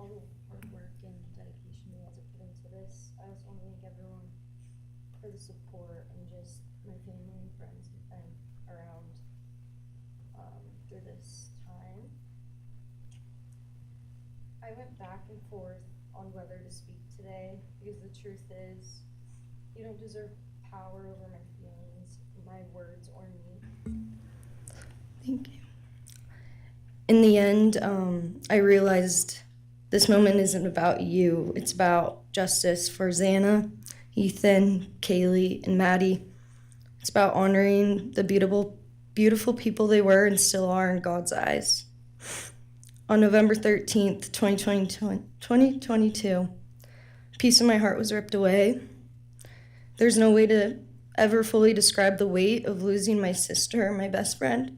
all the hard work and dedication you guys have put into this. I also want to thank everyone for the support and just my family and friends who've been around through this time. I went back and forth on whether to speak today because the truth is you don't deserve power over my feelings, my words, or me. Thank you. In the end, I realized this moment isn't about you. It's about justice for Xana, Ethan, Kaylee, and Maddie. It's about honoring the beautiful people they were and still are in God's eyes. On November 13th, 2022, a piece of my heart was ripped away. There's no way to ever fully describe the weight of losing my sister, my best friend.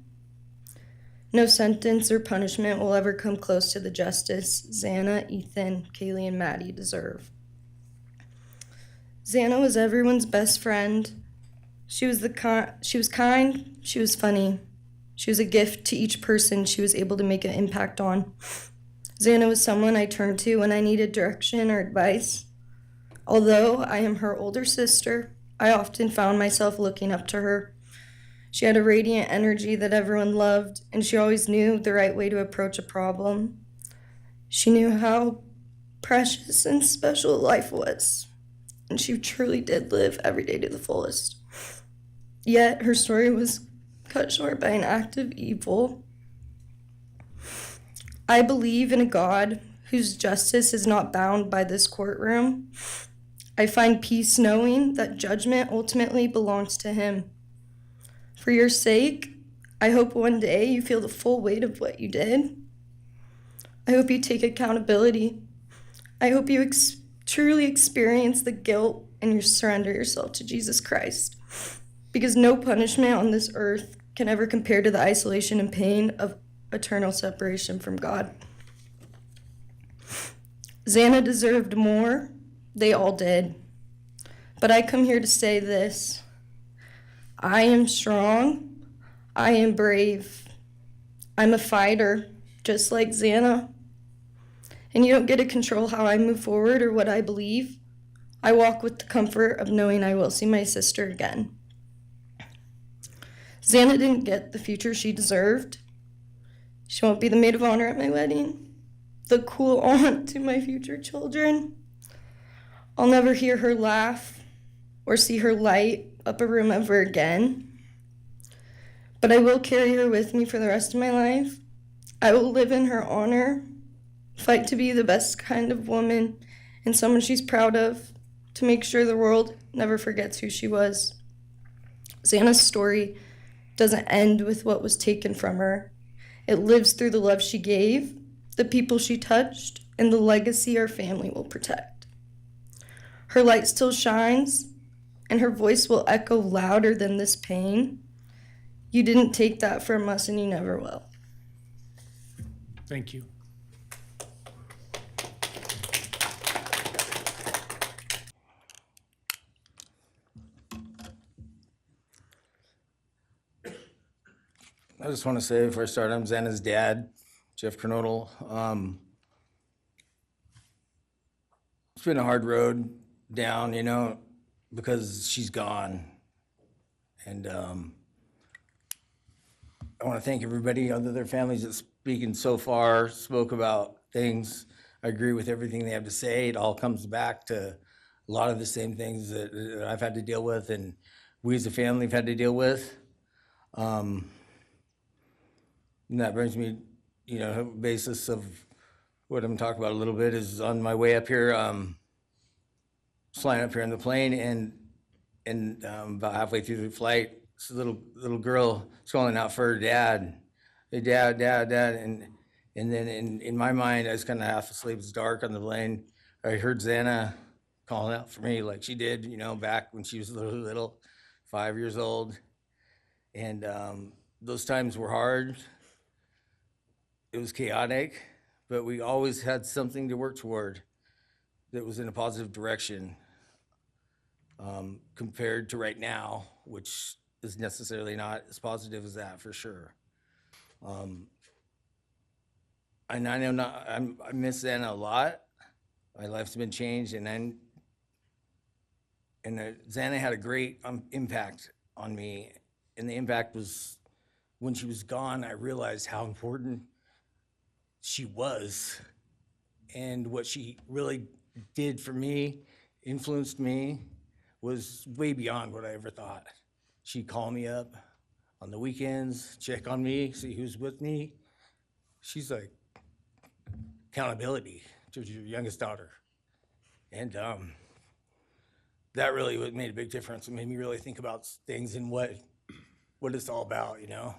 No sentence or punishment will ever come close to the justice Xana, Ethan, Kaylee, and Maddie deserve. Xana was everyone's best friend. She was kind, she was funny. She was a gift to each person she was able to make an impact on. Xana was someone I turned to when I needed direction or advice. Although I am her older sister, I often found myself looking up to her. She had a radiant energy that everyone loved, and she always knew the right way to approach a problem. She knew how precious and special life was, and she truly did live every day to the fullest. Yet her story was cut short by an act of evil. I believe in a God whose justice is not bound by this courtroom. I find peace knowing that judgment ultimately belongs to him. For your sake, I hope one day you feel the full weight of what you did. I hope you take accountability. I hope you truly experience the guilt and you surrender yourself to Jesus Christ. Because no punishment on this earth can ever compare to the isolation and pain of eternal separation from God. Xana deserved more. They all did. But I come here to say this. I am strong. I am brave. I'm a fighter, just like Xana. And you don't get to control how I move forward or what I believe. I walk with the comfort of knowing I will see my sister again. Xana didn't get the future she deserved. She won't be the maid of honor at my wedding, the cool aunt to my future children. I'll never hear her laugh or see her light up a room ever again. But I will carry her with me for the rest of my life. I will live in her honor, fight to be the best kind of woman and someone she's proud of, to make sure the world never forgets who she was. Xana's story doesn't end with what was taken from her. It lives through the love she gave, the people she touched, and the legacy our family will protect. Her light still shines, and her voice will echo louder than this pain. You didn't take that from us, and you never will. Thank you. I just want to say before I start, I'm Xana's dad, Jeff Kernodle. It's been a hard road down, because she's gone. And I want to thank everybody, other their families that speaking so far, spoke about things. I agree with everything they have to say. It all comes back to a lot of the same things that I've had to deal with and we as a family have had to deal with. And that brings me, basis of what I'm talking about a little bit is on my way up here, flying up here in the plane, and about halfway through the flight, this little girl is calling out for her dad. Hey, dad, and then in my mind, I was kind of half asleep. It's dark on the plane. I heard Xana calling out for me like she did, back when she was little, 5 years old, and those times were hard. It was chaotic, but we always had something to work toward that was in a positive direction, compared to right now, which is necessarily not as positive as that for sure. I know not, I miss Xana a lot. My life's been changed, and Xana had a great impact on me. And the impact was when she was gone, I realized how important she was and what she really did for me, influenced me, was way beyond what I ever thought. She'd call me up on the weekends, check on me, see who's with me. She's like accountability to your youngest daughter. And that really made a big difference. It made me really think about things and what it's all about, you know?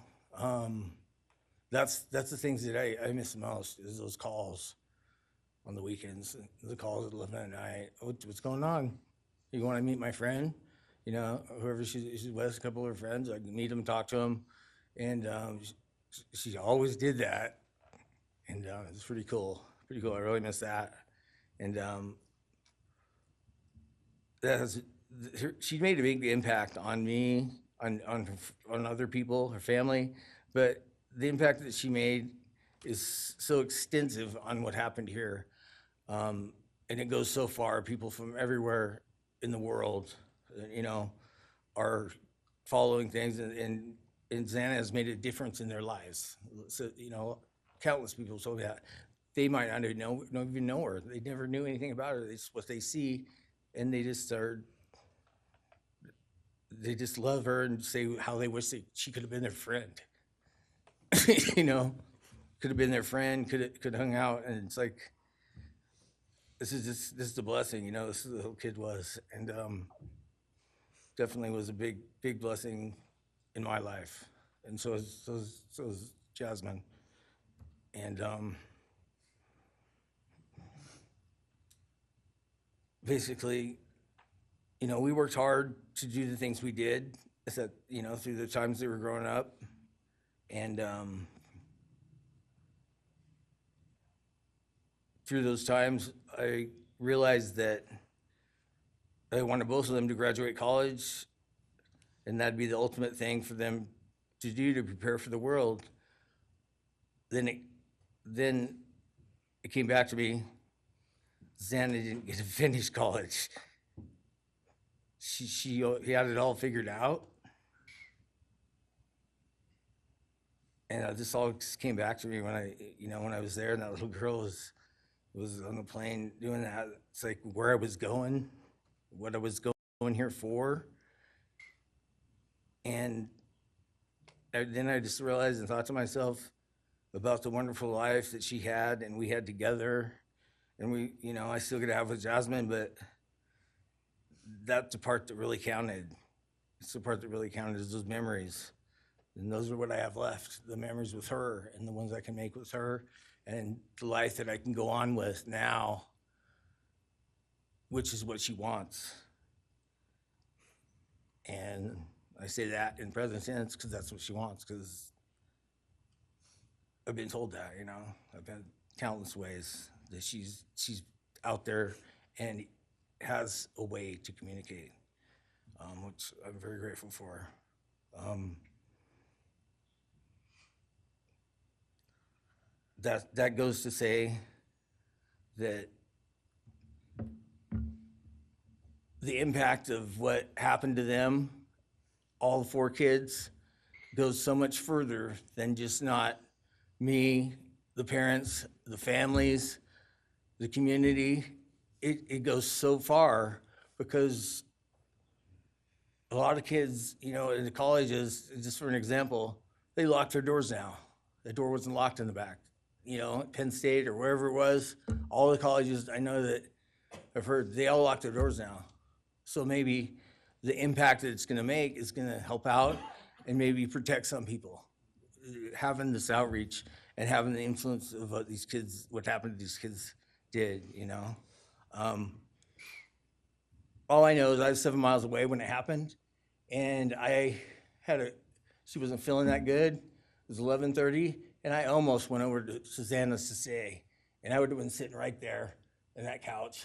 That's the things that I miss the most, is those calls on the weekends, the calls at 11 at night. What's going on? You want to meet my friend? You know, whoever she's with, a couple of her friends, I can meet them, talk to them. And she always did that. And it's pretty cool. Pretty cool. I really miss that. And she made a big impact on me, on other people, her family. But the impact that she made is so extensive on what happened here. And it goes so far. People from everywhere in the world, you know, are following things, and Xana has made a difference in their lives. So, you know, countless people told me that. They might not even know her. They never knew anything about her. It's what they see, and they just love her and say how they wish she could have been their friend. You know, could have been their friend, could have hung out, and it's like, this is a blessing, you know. This is who the little kid was, and definitely was a big blessing in my life, and so is Jazmin, and basically, you know, we worked hard to do the things we did, you know, through the times they were growing up, and through those times, I realized that I wanted both of them to graduate college, and that'd be the ultimate thing for them to do to prepare for the world. Then it came back to me, Xana didn't get to finish college. He had it all figured out. And this all just came back to me when I was there, and that little girl was on the plane doing that. It's like where I was going, what I was going here for. And then I just realized and thought to myself about the wonderful life that she had and we had together. And we, you know, I still get to have with Jazmin, but that's the part that really counted. It's the part that really counted, is those memories. And those are what I have left, the memories with her and the ones I can make with her, and the life that I can go on with now, which is what she wants. And I say that in present tense because that's what she wants, because I've been told that, you know. I've been countless ways that she's out there and has a way to communicate, which I'm very grateful for. That goes to say that the impact of what happened to them, all 4 kids, goes so much further than just not me, the parents, the families, the community. It goes so far, because a lot of kids, you know, in the colleges, just for an example, they locked their doors now. The door wasn't locked in the back. You know, at Penn State or wherever it was, all the colleges, I know that I've heard, they all lock their doors now. So maybe the impact that it's gonna make is gonna help out and maybe protect some people. Having this outreach and having the influence of what these kids, what happened to these kids did, you know? All I know is I was 7 miles away when it happened, and she wasn't feeling that good. It was 11:30, and I almost went over to Susanna's to say, and I would have been sitting right there on that couch,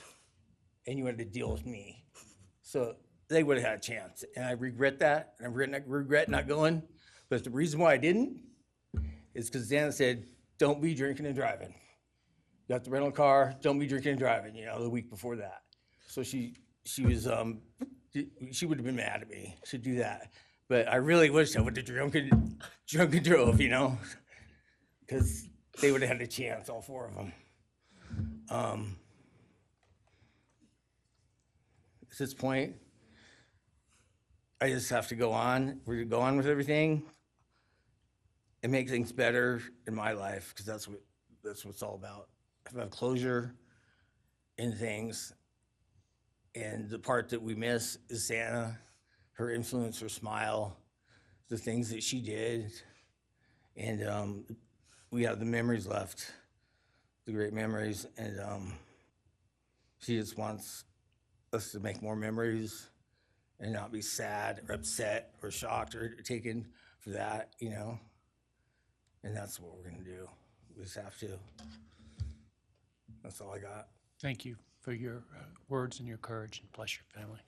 and you had to deal with me. So they would have had a chance, and I regret that, and I regret not going. But the reason why I didn't is because Susanna said, don't be drinking and driving. You got the rental car, don't be drinking and driving, the week before that. So she was, she would have been mad at me to do that. But I really wish I would have drunk and drove, because they would have had a chance, all four of them. At this point, I just have to go on. We're gonna go on with everything and make things better in my life, because that's what it's all about. Have closure in things. And the part that we miss is Xana, her influence, her smile, the things that she did. And we have the memories left, the great memories. And she just wants us to make more memories and not be sad or upset or shocked or taken for that, And that's what we're gonna do. We just have to. That's all I got. Thank you for your words and your courage, and bless your family.